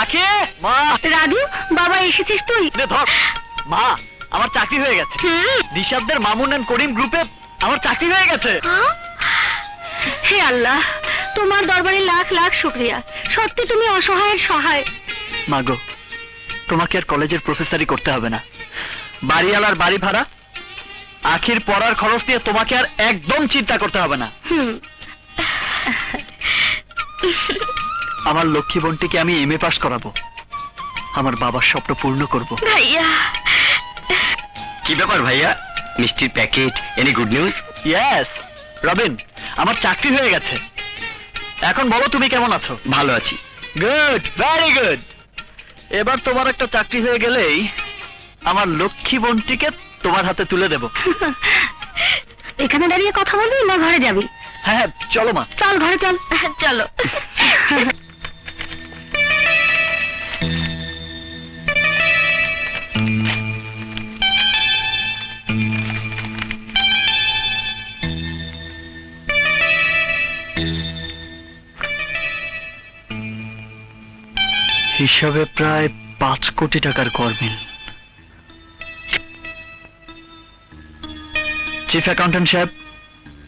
আখি মা, রাজু বাবা এসেছিস তুই? ধর মা, আমার চাকরি হয়ে গেছে। নিশাবদের মামুন এন্ড করিম গ্রুপে আমার চাকরি হয়ে গেছে। হে আল্লাহ, তোমার দরবারে লাখ লাখ শুকরিয়া। সত্যি তুমি অসহায়ের সহায়। মাগো, তোমাকে আর কলেজের প্রফেসরই করতে হবে না। বাড়িওয়ালার বাড়ি ভাড়া, আখির পড়ার খরচ নিয়ে তোমাকে আর একদম চিন্তা করতে হবে না। আমার লক্ষ্মী বোনটিকে আমি এমএ পাস করাবো, আমার বাবার স্বপ্ন পূর্ণ করব। ভাইয়া, কি ব্যাপার ভাইয়া? মিষ্টির packet, any good news? Yes Robin, আমার চাকরি হয়ে গেছে। এখন বলো তুমি কেমন আছো? ভালো আছি। Good, very good. এবার তোমার একটা চাকরি হয়ে গেলেই আমার লক্ষ্মী বোনটিকে তোমার হাতে তুলে দেব। এখানে দাঁড়িয়ে কথা বলবি না ঘরে যাবি? হ্যাঁ চলো মা। চল ঘরে চল। চলো। হিসাবে প্রায় 5 কোটি টাকার করবেন। চিফ অ্যাকাউন্টেন্ট সাহেব,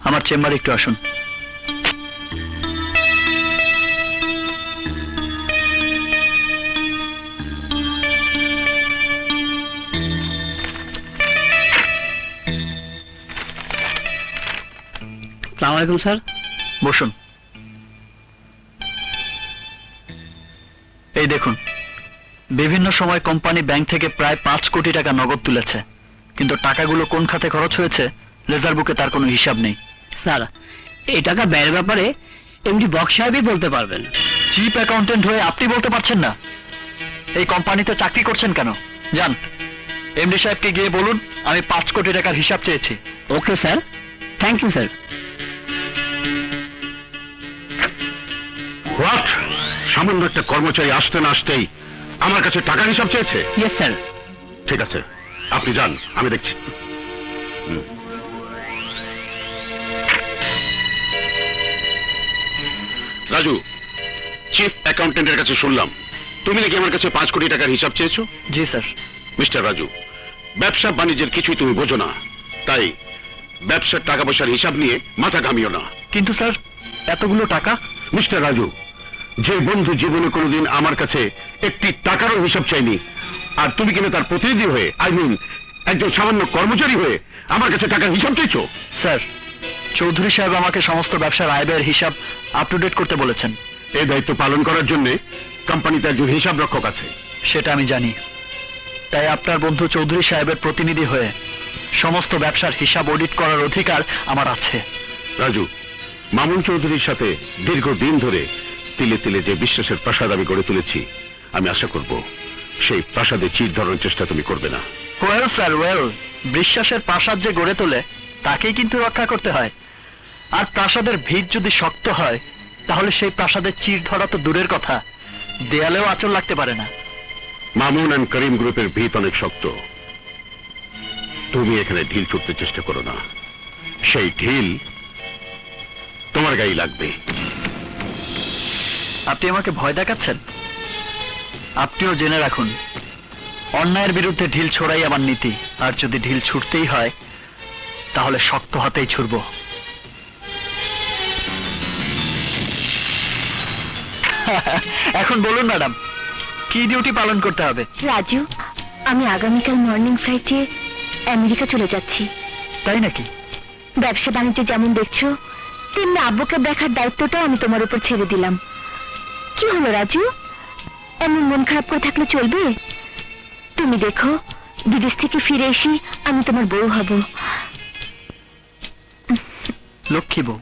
আমার চেম্বারে একটু আসুন। আসসালামু আলাইকুম স্যার। বসুন। এই দেখুন, বিভিন্ন সময় কোম্পানি ব্যাংক থেকে প্রায় 5 কোটি টাকা নগদ তুলেছে, কিন্তু টাকাগুলো কোন খাতে খরচ হয়েছে লেজার বুকে তার কোনো হিসাব নেই। স্যার, এই টাকা ব্যয়ের ব্যাপারে এমডি বক্স সাহেবই বলতে পারবেন। চিফ অ্যাকাউন্টেন্ট হয়ে আপনি বলতে পারছেন না? এই কোম্পানিতে চাকরি করছেন কেন? যান, এমডি সাহেবকে গিয়ে বলুন আমি 5 কোটি টাকার হিসাব চেয়েছি। Okay sir, thank you sir. What? সামান্য একটা কর্মচারী আসতে না আসতেই আমার কাছে টাকার হিসাব চেয়েছে? Yes sir. ঠিক আছে, আপনি যান, আমি দেখছি। রাজু, চিফ অ্যাকাউন্টেন্টের কাছে শুনলাম তুমি নাকি আমার কাছে 5 কোটি টাকার হিসাব চেয়েছো? জি স্যার। মিস্টার রাজু, ব্যবসা বাণিজ্যের কিছুই তুমি বোঝো না, তাই ব্যবসার টাকা পয়সার হিসাব নিয়ে মাথা ঘামিও না। কিন্তু স্যার, এতগুলো টাকা? মিস্টার রাজু, যে বন্ধু জীবনে কোনোদিন আমার কাছে একটি টাকারও হিসাব চাইনি, আর তুমি কিনা তার প্রতিনিধি হয়ে, আই মিন একজন সামান্য কর্মচারী হয়ে আমার কাছে টাকার হিসাব চাইছো? স্যার, চৌধুরী সাহেব আমাকে সমস্ত ব্যবসার আয় ব্যয়ের হিসাব আপ টু ডেট করতে বলেছেন। এই দায়িত্ব পালন করার জন্য কোম্পানিতে একজন হিসাব রক্ষক আছে। সেটা আমি জানি, তাই আপনার বন্ধু চৌধুরী সাহেবের প্রতিনিধি হয়ে সমস্ত ব্যবসার হিসাব অডিট করার অধিকার আমার আছে। রাজু, মামুন চৌধুরীর সাথে দীর্ঘদিন ধরে তিলে তিলে যে বিশ্বাসের প্রাসাদ আমি গড়ে তুলেছি, আমি আশা করব সেই প্রাসাদে চির ধরার চেষ্টা তুমি করবে না। ওয়েল স্যার, ওয়েল, বিশ্বাসের প্রাসাদ যে গড়ে তোলে তাকেই কিন্তু রক্ষা করতে হয়। আর প্রাসাদের ভিত যদি শক্ত হয় তাহলে সেই প্রাসাদের চির ধরা তো দূরের কথা, দেয়ালেও আঁচল লাগতে পারে না। মামুন এন্ড করিম গ্রুপের ভিত অনেক শক্ত, তুমি এখানে ঢিল ছুটতে চেষ্টা করো না, সেই ঢিল তোমার গায়ে লাগবে। আপনি আমাকে ভয় দেখাচ্ছেন? আপনিও জেনে রাখুন, অন্যায়ের বিরুদ্ধে ঢিল ছোড়াই আমার নীতি, আর যদি ঢিল ছুটতেই হয় তাহলে শক্ত হাতেই ছুড়ব। এখন বলুন ম্যাডাম, কি ডিউটি পালন করতে হবে? রাজু, আমি আগামীকাল মর্নিং ফ্লাইটে আমেরিকা চলে যাচ্ছি। তাই নাকি? ব্যবসা বাণিজ্য যেমন দেখছো, তেমনি আব্বুকে দেখার দায়িত্বটাও আমি তোমার উপর ছেড়ে দিলাম। কি হলো রাজু, এমন মন খারাপ করে থাকলে চলবে? তুমি দেখো, বিদেশ থেকে ফিরে এসে আমি তোমার বউ হব। লক্ষ্মী বউ।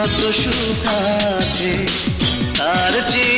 যত সুখ আছে তার চেয়ে